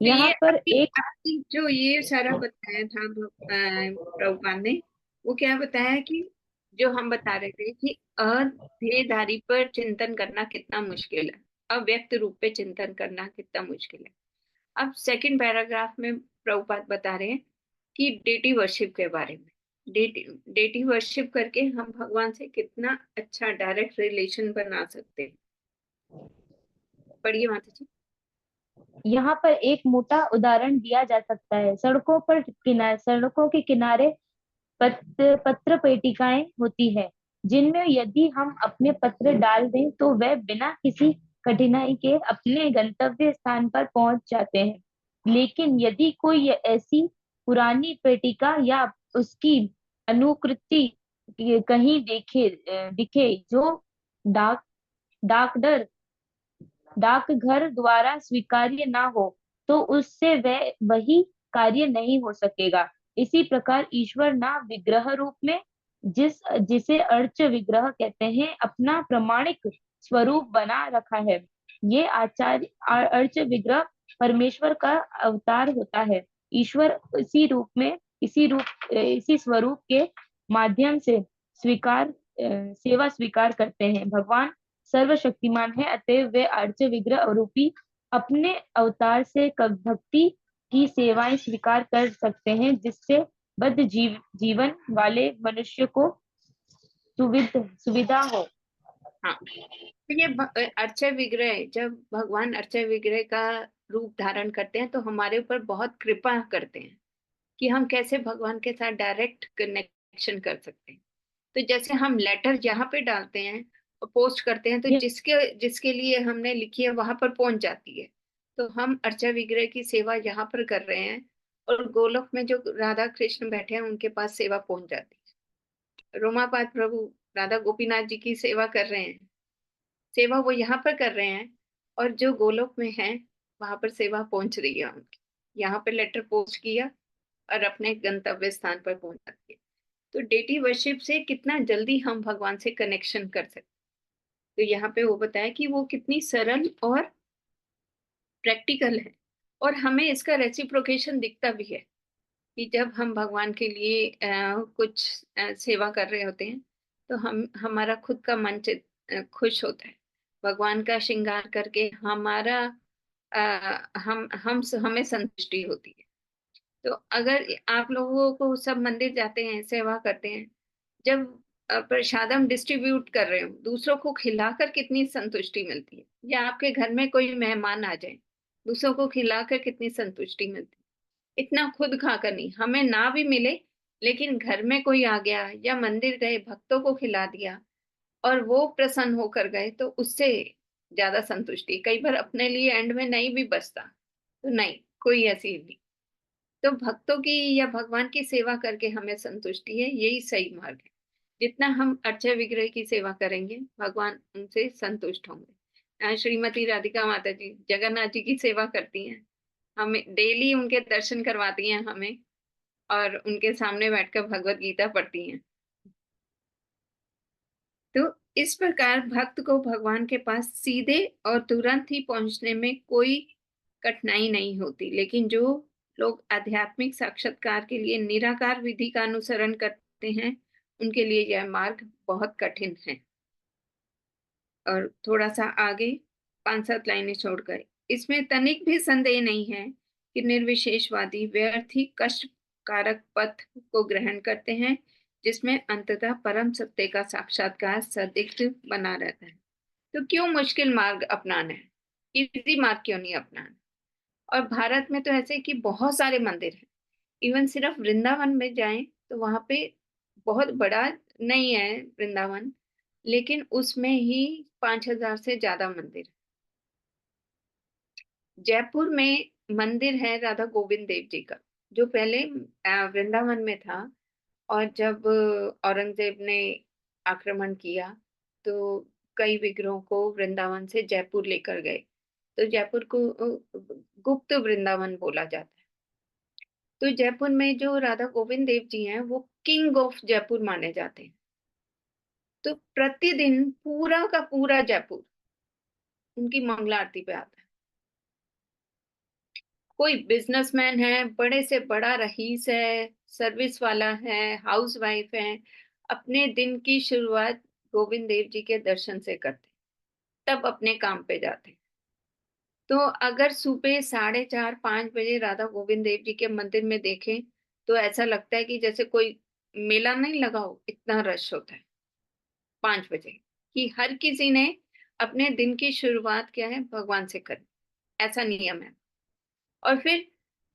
यहाँ पर एक आपकी जो ये सारा बताया था प्रभुपाद ने, वो क्या बताया कि जो हम बता रहे थे कि अध्येयधारी पर चिंतन करना कितना मुश्किल है, अव्यक्त रूप पे चिंतन करना कितना मुश्किल है। अब सेकंड पैराग्राफ में प्रभुपाद बता रहे हैं कि डेटी वर्शिप के बारे में। डेटी वर्शिप करके हम भगवान से कितना अच्छा डायरेक्ट रिलेशन बना सकते हैं। पढ़िए माता जी। यहाँ पर एक मोटा उदाहरण दिया जा सकता है। सड़कों के किनारे पत्र पेटिकाएं होती है, जिनमें यदि हम अपने पत्र डाल दें तो वह बिना किसी कठिनाई के अपने गंतव्य स्थान पर पहुंच जाते हैं। लेकिन यदि कोई ऐसी पुरानी पेटिका या उसकी अनुकृति कहीं दिखे जो डाक डाकघर द्वारा स्वीकार्य ना हो, तो उससे वह वही कार्य नहीं हो सकेगा। इसी प्रकार ईश्वर ना विग्रह रूप में जिसे अर्च विग्रह कहते हैं, अपना प्रमाणिक स्वरूप बना रखा है। ये अर्च विग्रह परमेश्वर का अवतार होता है। ईश्वर इसी स्वरूप के माध्यम से सेवा स्वीकार करते हैं। भगवान सर्वशक्तिमान है, अतएव वे अर्च विग्रह रूपी अपने अवतार से भक्ति की सेवाएं स्वीकार कर सकते हैं, जिससे बद्ध जीवन वाले मनुष्य को सुविधा हो। हाँ, तो ये अर्चय विग्रह, जब भगवान अर्चय विग्रह का रूप धारण करते हैं तो हमारे ऊपर बहुत कृपा करते हैं कि हम कैसे भगवान के साथ डायरेक्ट कनेक्शन कर सकते हैं। तो जैसे हम लेटर यहाँ पे डालते हैं और पोस्ट करते हैं, तो जिसके लिए हमने लिखी है वहां पर पहुंच जाती है। तो हम अर्चा विग्रह की सेवा यहाँ पर कर रहे हैं और गोलोक में जो राधा कृष्ण बैठे हैं उनके पास सेवा पहुंच जाती है। रोमापाद प्रभु राधा गोपीनाथ जी की सेवा कर रहे हैं, सेवा वो यहाँ पर कर रहे हैं, और जो गोलोक में है वहां पर सेवा पहुंच रही है उनकी। यहाँ पर लेटर पोस्ट किया और अपने गंतव्य स्थान पर पहुंच जाती है। तो डेटी वर्शिप से कितना जल्दी हम भगवान से कनेक्शन कर सकते। तो यहाँ पे वो बताया कि वो कितनी सरल और प्रैक्टिकल है, और हमें इसका रेसिप्रोकेशन दिखता भी है कि जब हम भगवान के लिए कुछ सेवा कर रहे होते हैं तो हमारा खुद का मन खुश होता है। भगवान का श्रृंगार करके हमारा हमें संतुष्टि होती है। तो अगर आप लोगों को सब मंदिर जाते हैं, सेवा करते हैं, जब प्रसाद हम डिस्ट्रीब्यूट कर रहे हो, दूसरों को खिलाकर कितनी संतुष्टि मिलती है, या आपके घर में कोई मेहमान आ जाए, दूसरों को खिलाकर कितनी संतुष्टि मिलती है। इतना खुद खाकर नहीं, हमें ना भी मिले लेकिन घर में कोई आ गया या मंदिर गए भक्तों को खिला दिया और वो प्रसन्न होकर गए, तो उससे ज्यादा संतुष्टि कई बार अपने लिए एंड में नहीं भी बचता। तो नहीं, कोई ऐसी नहीं। तो भक्तों की या भगवान की सेवा करके हमें संतुष्टि है, यही सही मार्ग है। जितना हम अर्चय विग्रह की सेवा करेंगे भगवान उनसे संतुष्ट होंगे। श्रीमती राधिका माता जी जगन्नाथ जी की सेवा करती हैं, हमें डेली उनके दर्शन करवाती हैं हमें, और उनके सामने बैठकर भगवत गीता पढ़ती हैं। तो इस प्रकार भक्त को भगवान के पास सीधे और तुरंत ही पहुंचने में कोई कठिनाई नहीं होती। लेकिन जो लोग आध्यात्मिक साक्षात्कार के लिए निराकार विधि का अनुसरण करते हैं, उनके लिए यह मार्ग बहुत कठिन है। और थोड़ा सा आगे 5-7 लाइनें छोड़कर इसमें तनिक भी संदेह नहीं है कि निर्विशेषवादी व्यर्थ ही कष्टकारक पथ को ग्रहण करते हैं, जिसमें अंततः परम सत्य का साक्षात्कार संदिग्ध बना रहता है। तो क्यों मुश्किल मार्ग अपनाना है, इजी मार्ग क्यों नहीं अपनाना? और भारत में तो ऐसे कि बहुत सारे मंदिर हैं, इवन सिर्फ वृंदावन में जाएं तो वहां पे बहुत बड़ा नहीं है वृंदावन, लेकिन उसमें ही 5,000 से ज्यादा मंदिर। जयपुर में मंदिर है राधा गोविंद देव जी का, जो पहले वृंदावन में था, और जब औरंगजेब ने आक्रमण किया तो कई विग्रहों को वृंदावन से जयपुर लेकर गए, तो जयपुर को गुप्त वृंदावन बोला जाता है। तो जयपुर में जो राधा गोविंद देव जी हैं वो किंग ऑफ जयपुर माने जाते हैं। तो प्रतिदिन पूरा का पूरा जयपुर उनकी मंगला आरती पे आता है। कोई बिजनेसमैन है, बड़े से बड़ा रईस है, सर्विस वाला है, हाउस वाइफ है, अपने दिन की शुरुआत गोविंद देव जी के दर्शन से करते, तब अपने काम पे जाते। तो अगर सुबह 4:30-5 बजे राधा गोविंद देव जी के मंदिर में देखें तो ऐसा लगता है कि जैसे कोई मेला नहीं लगा हो, इतना रश होता है 5 बजे, कि हर किसी ने अपने दिन की शुरुआत क्या है भगवान से करें, ऐसा नियम है। और फिर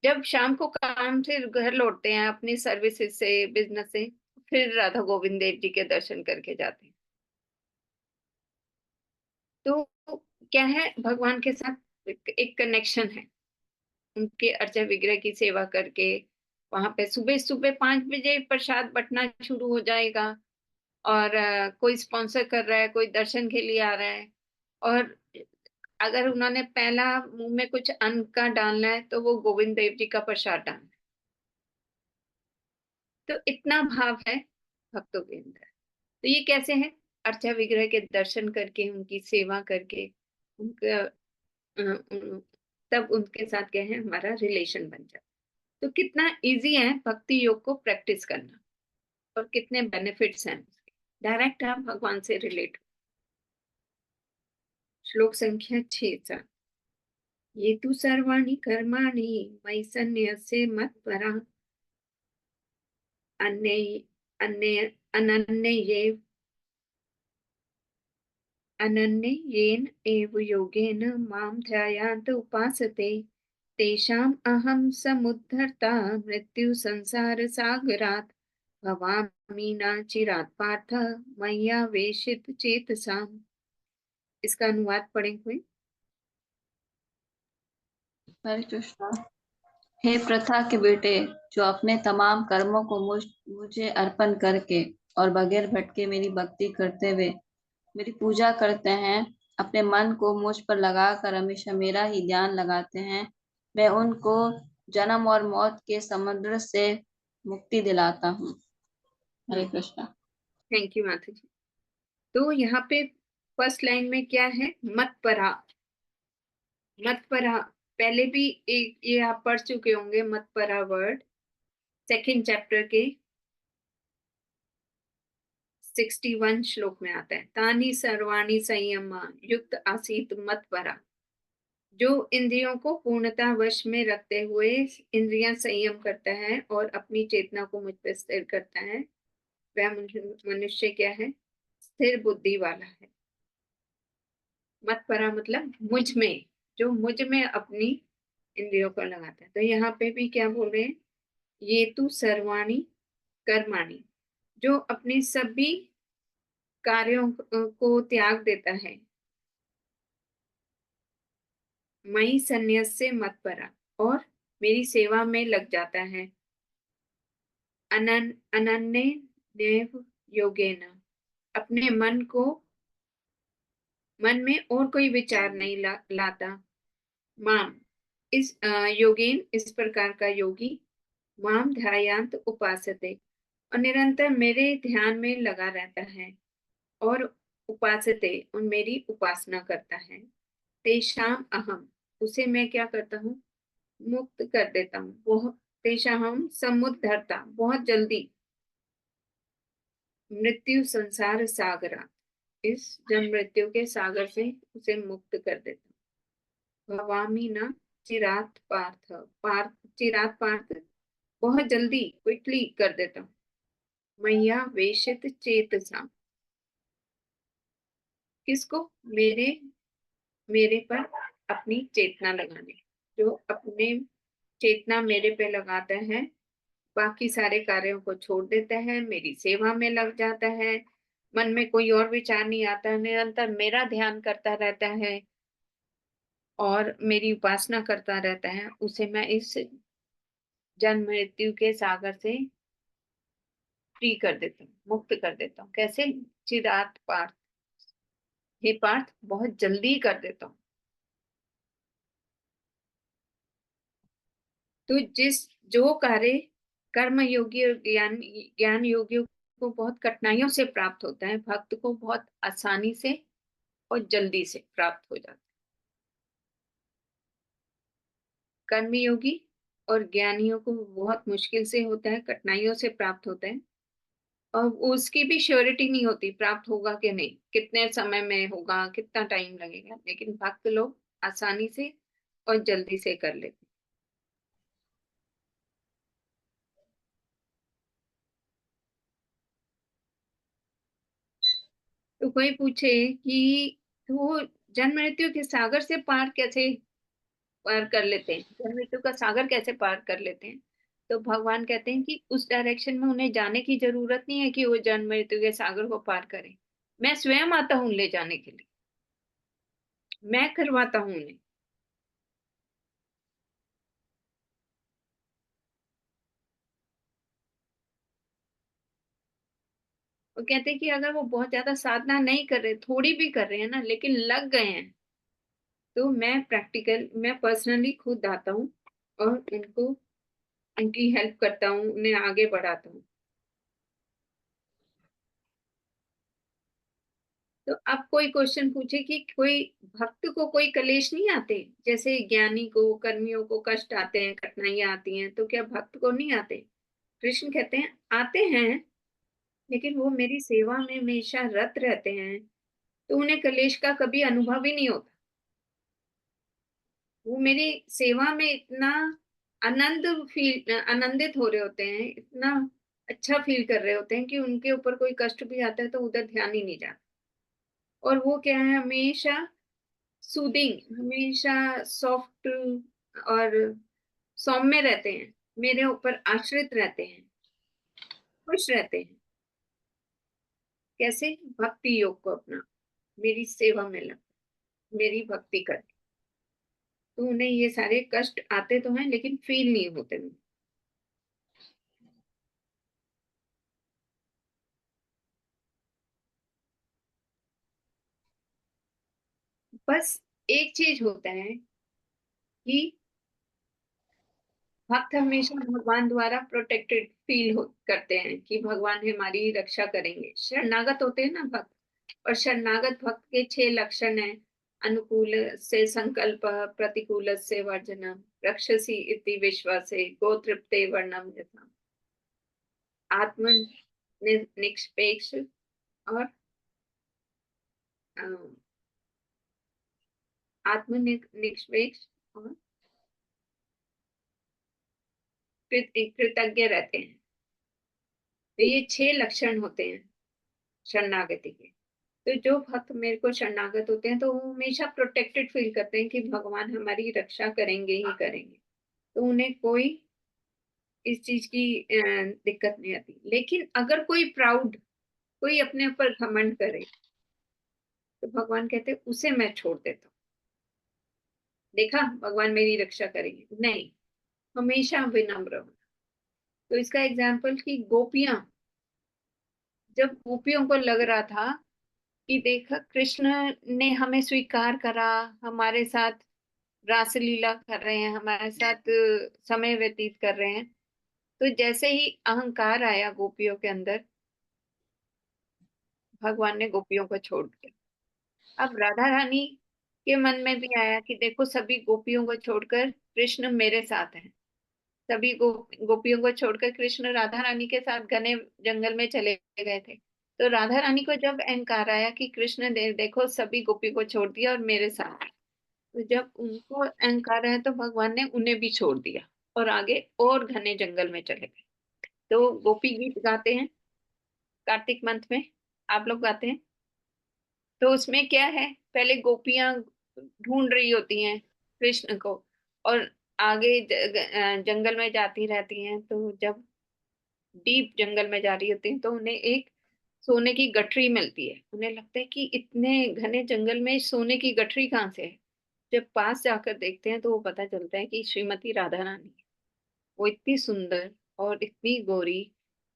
जब शाम को काम से घर लौटते हैं अपनी सर्विसेज से, बिजनेस से, फिर राधा गोविंद देव जी के दर्शन करके जाते हैं। तो क्या है, भगवान के साथ एक कनेक्शन है, उनके अर्चा विग्रह की सेवा करके। वहां पे सुबह सुबह 5 बजे प्रसाद बंटना शुरू हो जाएगा, और कोई स्पॉन्सर कर रहा है, कोई दर्शन के लिए आ रहा है, और अगर उन्होंने पहला मुंह में कुछ अन्न का डालना है तो वो गोविंद देव जी का प्रसाद डालना है। तो इतना भाव है भक्तों के अंदर। तो ये कैसे है? अर्चा विग्रह के दर्शन करके, उनकी सेवा करके, उनका तब उनके साथ क्या है, हमारा रिलेशन बन जाता। तो कितना इजी है भक्ति योग को प्रैक्टिस करना, और कितने बेनिफिट्स हैं उसके। डायरेक्ट आप भगवान से रिलेट। श्लोक संख्या 6। ये तु सर्वाणि कर्माणि मयि सन्न्यस्य मत्परा अन्ये अन्ये अनन्येन एव योगेन मां ध्यायान्त उपासते तेषाम् अहं समुद्धर्ता मृत्यु संसार सागरात् भवामि न चिरात् पार्थ मय्या वेशित चेतसाम्। इसका अनुवाद पढ़ें कोई? हरे कृष्णा। हे प्रथा के बेटे, जो अपने तमाम कर्मों को मुझे अर्पण करके और बगैर भटके मेरी भक्ति करते हुए मेरी पूजा करते हैं, अपने मन को मुझ पर लगाकर हमेशा मेरा ही ध्यान लगाते हैं, मैं उनको जन्म और मौत के समुद्र से मुक्ति दिलाता हूँ। हरे कृष्णा। थैंक यू माता जी। तो यहाँ पे फर्स्ट लाइन में क्या है? मत्परा। मत्परा पहले भी एक ये आप पढ़ चुके होंगे, मत्परा वर्ड 2nd चैप्टर के 61 श्लोक में आता है। तानि सर्वाणि संयमा युक्त आसीत मत्परा। जो इंद्रियों को पूर्णता वश में रखते हुए इंद्रियां संयम करता है और अपनी चेतना को मुझ पर स्थिर करता है, वह मनुष्य क्या है? स्थिर बुद्धि वाला है। मत्परा मतलब मुझ में, जो मुझ में अपनी इंद्रियों को लगाता है। तो यहाँ पे भी क्या बोल रहे हैं? ये तु सर्वाणि कर्माणि, जो अपने सभी कार्यों को त्याग देता है। मयि सन्न्यस्य मत्परा, और मेरी सेवा में लग जाता है। अनन्येन योगेन, अपने मन में और कोई विचार नहीं लाता। माम, इस योगेन, इस प्रकार का योगी, माम ध्यायान्त उपासते, और निरंतर मेरे ध्यान में लगा रहता है, और उपासते, और मेरी उपासना करता है। तेषाम अहम, उसे मैं क्या करता हूँ? मुक्त कर देता हूँ। बहुत तेषाम समुद्धरता, बहुत जल्दी। मृत्यु संसार सागरा, इस जन्म मृत्यु के सागर से उसे मुक्त कर देता हूँ। भवामी न चिरात पार्थ, पार्थ चिरात पार्थ, बहुत जल्दी क्विकली कर देता हूँ। मैया वेशित चेतसा, किसको? मेरे मेरे पर अपनी चेतना लगाने, जो अपने चेतना मेरे पे लगाता है, बाकी सारे कार्यों को छोड़ देता है, मेरी सेवा में लग जाता है, मन में कोई और विचार नहीं आता, निरंतर मेरा ध्यान करता रहता है और मेरी उपासना करता रहता है, उसे मैं इस जन्म मृत्यु के सागर से फ्री कर देता हूँ, मुक्त कर देता हूँ। कैसे? चिरात पार्थ, हे पार्थ बहुत जल्दी कर देता हूँ। तो जो कार्य कर्म योगी और ज्ञान योगियों को बहुत कठिनाइयों से प्राप्त होता है, भक्त को बहुत आसानी से और जल्दी से प्राप्त हो जाता है। कर्मयोगी और ज्ञानियों को बहुत मुश्किल से होता है, कठिनाइयों से प्राप्त होता है, और उसकी भी श्योरिटी नहीं होती प्राप्त होगा कि नहीं, कितने समय में होगा, कितना टाइम लगेगा, लेकिन भक्त लोग आसानी से और जल्दी से कर लेते हैं। तो कोई पूछे कि वो जन्म मृत्यु के सागर से पार कर लेते हैं, जन्म मृत्यु का सागर कैसे पार कर लेते हैं? तो भगवान कहते हैं कि उस डायरेक्शन में उन्हें जाने की जरूरत नहीं है कि वो जन्म मृत्यु के सागर को पार करें। मैं स्वयं आता हूँ ले जाने के लिए, मैं करवाता हूँ उन्हें। वो कहते हैं कि अगर वो बहुत ज्यादा साधना नहीं कर रहे, थोड़ी भी कर रहे हैं ना, लेकिन लग गए हैं, तो मैं पर्सनली खुद आता हूँ और उनकी हेल्प करता हूँ, उन्हें आगे बढ़ाता हूँ। तो अब कोई क्वेश्चन पूछे कि कोई भक्त को कोई कलेश नहीं आते? जैसे ज्ञानी को, कर्मियों को कष्ट आते हैं, कठिनाइयां आती हैं, तो क्या भक्त को नहीं आते? कृष्ण कहते हैं आते हैं, लेकिन वो मेरी सेवा में हमेशा रत रहते हैं, तो उन्हें कलेश का कभी अनुभव ही नहीं होता। वो मेरी सेवा में इतना आनंदित हो रहे होते हैं, इतना अच्छा फील कर रहे होते हैं कि उनके ऊपर कोई कष्ट भी आता है तो उधर ध्यान ही नहीं जाता। और वो क्या है, हमेशा सूदिंग, हमेशा सॉफ्ट और सौम्य रहते हैं, मेरे ऊपर आश्रित रहते हैं, खुश रहते हैं। कैसे? भक्ति योग को अपना, मेरी सेवा में लग, मेरी भक्ति कर, तो उन्हें ये सारे कष्ट आते तो हैं लेकिन फील नहीं होते। बस एक चीज होता है कि भक्त हमेशा भगवान द्वारा प्रोटेक्टेड करते हैं कि भगवान हमारी रक्षा करेंगे। शरणागत होते हैं ना भक्त, और शरणागत भक्त के 6 लक्षण हैं। अनुकूल से संकल्प, प्रतिकूल से वर्जनम, रक्षसी इति विश्वासे, गोतृप्ते वर्णम यथा, आत्म निष्पेक्ष और आत्म निष्पेक्ष और कृतज्ञ रहते हैं। तो ये 6 लक्षण होते हैं शरणागति के। तो जो भक्त मेरे को शरणागत होते हैं तो वो हमेशा प्रोटेक्टेड फील करते हैं कि भगवान हमारी रक्षा करेंगे ही करेंगे, तो उन्हें कोई इस चीज की दिक्कत नहीं आती। लेकिन अगर कोई प्राउड, कोई अपने ऊपर घमंड करे, तो भगवान कहते हैं उसे मैं छोड़ देता हूँ। देखा, भगवान मेरी रक्षा करेंगे नहीं, हमेशा विनम्र होना। तो इसका एग्जाम्पल कि गोपियां, जब गोपियों को लग रहा था कि देखा कृष्ण ने हमें स्वीकार करा, हमारे साथ रासलीला कर रहे हैं, हमारे साथ समय व्यतीत कर रहे हैं, तो जैसे ही अहंकार आया गोपियों के अंदर, भगवान ने गोपियों को छोड़ दिया। अब राधा रानी के मन में भी आया कि देखो सभी गोपियों को छोड़कर कृष्ण मेरे साथ हैं, सभी गोपियों को छोड़कर कृष्ण राधा रानी के साथ घने जंगल में चले गए थे। तो राधा रानी को जब अहंकार आया कि कृष्ण देखो सभी गोपी को छोड़ दिया और मेरे साथ, तो जब उनको अहंकार है तो भगवान ने उन्हें भी छोड़ दिया और आगे और घने जंगल में चले गए। तो गोपी गीत गाते हैं कार्तिक मंथ में, आप लोग गाते हैं। तो उसमें क्या है, पहले गोपियां ढूंढ रही होती हैं कृष्ण को, और आगे जंगल में जाती रहती हैं। तो जब डीप जंगल में जा रही होती हैं तो उन्हें एक सोने की गठरी मिलती है। उन्हें लगता है कि इतने घने जंगल में सोने की गठरी कहाँ से है। जब पास जाकर देखते हैं तो वो पता चलता है कि श्रीमती राधा रानी है। वो इतनी सुंदर और इतनी गोरी,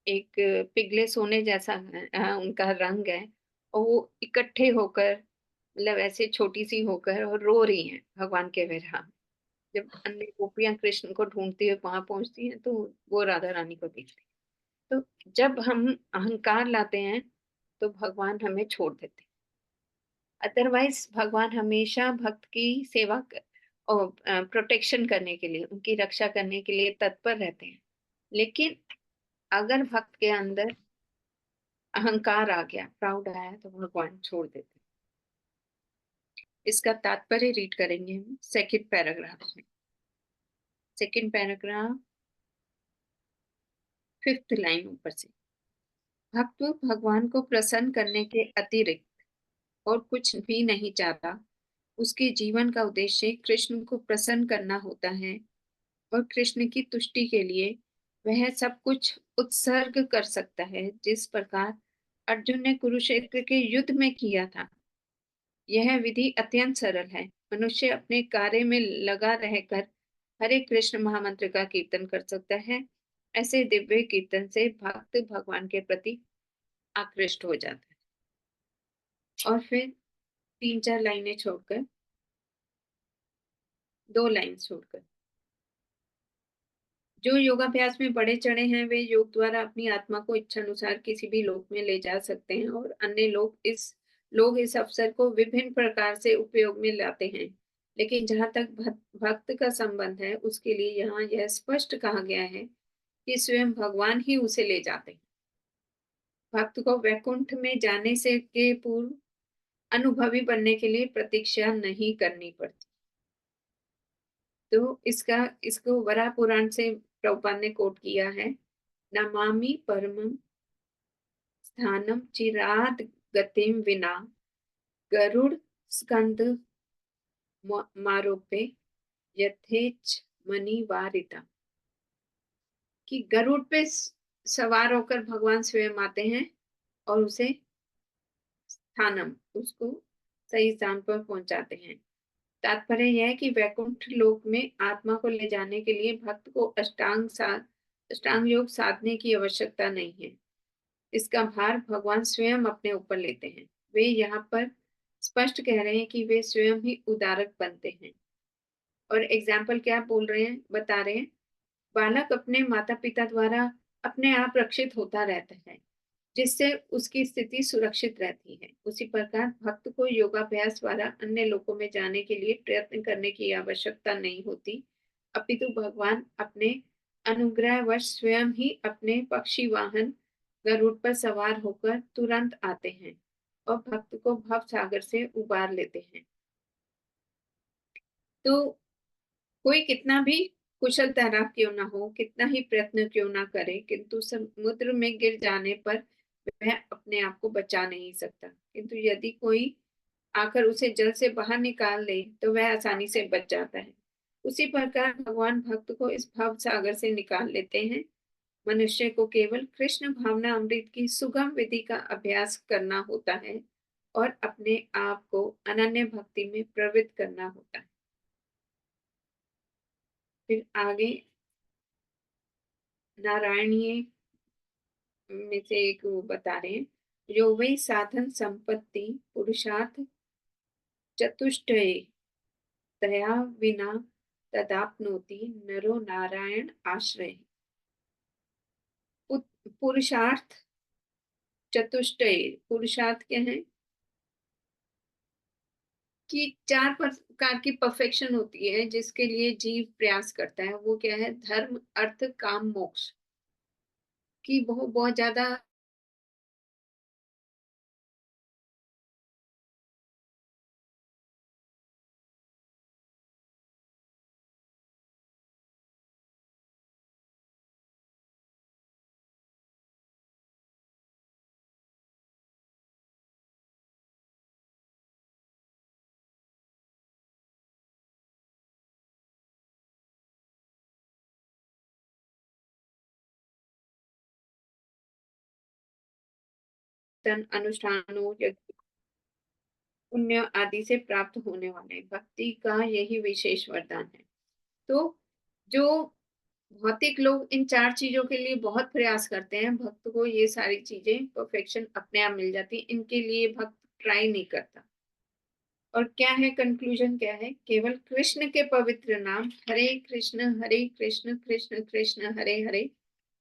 एक पिघले सोने जैसा उनका रंग है। और वो इकट्ठे होकर, मतलब ऐसे छोटी सी होकर, और रो रही हैं भगवान के विरह में। जब अन्य गोपियां कृष्ण को ढूंढती हुए वहां पहुंचती हैं तो वो राधा रानी को देखती हैं। तो जब हम अहंकार लाते हैं तो भगवान हमें छोड़ देते हैं। अदरवाइज भगवान हमेशा भक्त की सेवा और प्रोटेक्शन करने के लिए, उनकी रक्षा करने के लिए तत्पर रहते हैं। लेकिन अगर भक्त के अंदर अहंकार आ गया, प्राउड आया, तो भगवान छोड़ देते हैं। इसका तात्पर्य रीड करेंगे हम सेकंड पैराग्राफ में। सेकंड पैराग्राफ, फिफ्थ लाइन ऊपर से। भक्त भगवान को प्रसन्न करने के अतिरिक्त और कुछ भी नहीं चाहता। उसके जीवन का उद्देश्य कृष्ण को प्रसन्न करना होता है और कृष्ण की तुष्टि के लिए वह सब कुछ उत्सर्ग कर सकता है, जिस प्रकार अर्जुन ने कुरुक्षेत्र के युद्ध में किया था। यह विधि अत्यंत सरल है। मनुष्य अपने कार्य में लगा रहकर हरे कृष्ण महामंत्र का कीर्तन कर सकता है। ऐसे दिव्य कीर्तन से भक्त भगवान के प्रति आकृष्ट हो जाता है। और फिर तीन चार लाइनें छोड़कर, दो लाइन छोड़कर, जो योगाभ्यास में बढ़े चढ़े हैं वे योग द्वारा अपनी आत्मा को इच्छा अनुसार किसी भी लोक में ले जा सकते हैं, और अन्य लोग इस अवसर को विभिन्न प्रकार से उपयोग में लाते हैं। लेकिन जहां तक भक्त का संबंध है, उसके लिए यहाँ यह स्पष्ट कहा गया है कि स्वयं भगवान ही उसे ले जाते हैं। भक्त को वैकुंठ में जाने से के पूर्व अनुभवी बनने के लिए प्रतीक्षा नहीं करनी पड़ती। तो इसको वराह पुराण से प्रभुपाद ने कोट किया है। नमामि परमं स्थानम चिराद गतिम विना गरुड़ स्कंद मारोपे यथेच मणिवारिता। कि गरुड़ पे सवार होकर भगवान स्वयं आते हैं और उसे स्थानम, उसको सही स्थान पर पहुंचाते हैं। तात्पर्य यह है कि वैकुंठ लोक में आत्मा को ले जाने के लिए भक्त को अष्टांग योग साधने की आवश्यकता नहीं है। इसका भार भगवान स्वयं अपने ऊपर लेते हैं। वे यहाँ पर स्पष्ट कह रहे हैं कि वे स्वयं ही उदारक बनते हैं। और एग्जाम्पल क्या बोल रहे हैं, बता रहे हैं, बालक अपने माता पिता द्वारा अपने आप रक्षित होता रहता है, जिससे उसकी स्थिति सुरक्षित रहती है। उसी प्रकार भक्त को योगाभ्यास द्वारा अन्य लोकों में जाने के लिए प्रयत्न करने की आवश्यकता नहीं होती, अपितु भगवान अपने अनुग्रहवश स्वयं ही अपने पक्षी वाहन गरुड़ पर सवार होकर तुरंत आते हैं और भक्त को भव सागर से उबार लेते हैं। तो कोई कितना भी कुशल तैराक क्यों ना हो, कितना ही प्रयत्न क्यों ना करे, किंतु समुद्र में गिर जाने पर वह अपने आप को बचा नहीं सकता। किंतु यदि कोई आकर उसे जल से बाहर निकाल ले तो वह आसानी से बच जाता है। उसी प्रकार भगवान भक्त को इस भव सागर से निकाल लेते हैं। मनुष्य को केवल कृष्ण भावना अमृत की सुगम विधि का अभ्यास करना होता है और अपने आप को अनन्य भक्ति में प्रवृत्त करना होता है। फिर आगे नारायणीय में से एक वो बता रहे हैं, यो वै साधन संपत्ति पुरुषार्थ चतुष्टये तया विना तदाप्नोति नरो नारायण आश्रय। पुरुषार्थ चतुष्टय, पुरुषार्थ क्या है कि चार प्रकार की परफेक्शन होती है जिसके लिए जीव प्रयास करता है। वो क्या है, धर्म अर्थ काम मोक्ष की बहुत बहुत ज्यादा कीर्तन अनुष्ठानों पुण्य आदि से प्राप्त होने वाले भक्ति का यही विशेष वरदान है। तो जो भौतिक लोग इन 4 चीजों के लिए बहुत प्रयास करते हैं, भक्त को ये सारी चीजें परफेक्शन अपने आप मिल जाती है, इनके लिए भक्त ट्राई नहीं करता। और क्या है कंक्लूजन, क्या है, केवल कृष्ण के पवित्र नाम हरे कृष्ण कृष्ण कृष्ण हरे हरे,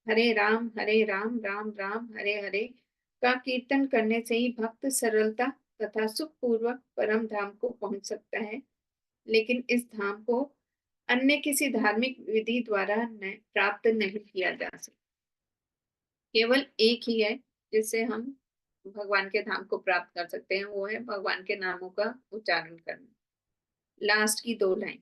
हरे राम राम राम हरे हरे का कीर्तन करने से ही भक्त सरलता तथा सुखपूर्वक परम धाम को पहुंच सकता है। लेकिन इस धाम को अन्य किसी धार्मिक विधि द्वारा प्राप्त नहीं किया जा सकता। केवल एक ही है जिससे हम भगवान के धाम को प्राप्त कर सकते हैं, वो है भगवान के नामों का उच्चारण करना। लास्ट की 2 लाइन,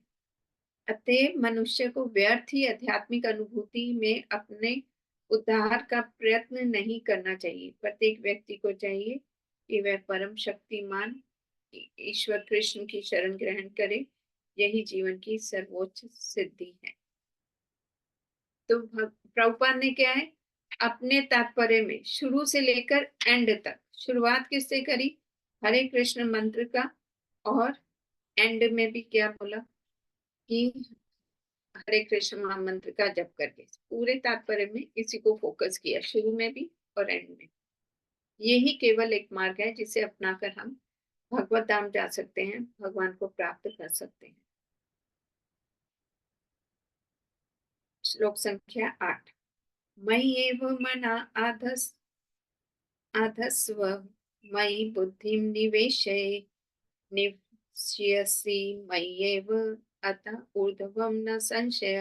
अतएव मनुष्य को व्यर्थ ही आध्यात्मिक अनुभूति में अपने उद्धार का प्रयत्न नहीं करना चाहिए। प्रत्येक व्यक्ति को चाहिए कि वह परम शक्तिमान ईश्वर कृष्ण की शरण ग्रहण करे, यही जीवन की सर्वोच्च सिद्धि है। तो प्रभुपाद ने क्या है, अपने तात्पर्य में शुरू से लेकर एंड तक शुरुआत किससे करी, हरे कृष्ण मंत्र का, और एंड में भी क्या बोला कि हरे कृष्ण महामंत्र का जप करके, पूरे तात्पर्य में इसी को फोकस किया, शुरू में भी और एंड में। यही केवल एक मार्ग है जिसे अपनाकर हम भगवत धाम जा सकते हैं, भगवान को प्राप्त कर सकते हैं। श्लोक संख्या 8, मयि एव मना आधस्व मयि बुद्धिं निवेशय निश्यसि मय्येव अतः ऊर्ध्वं न संशय।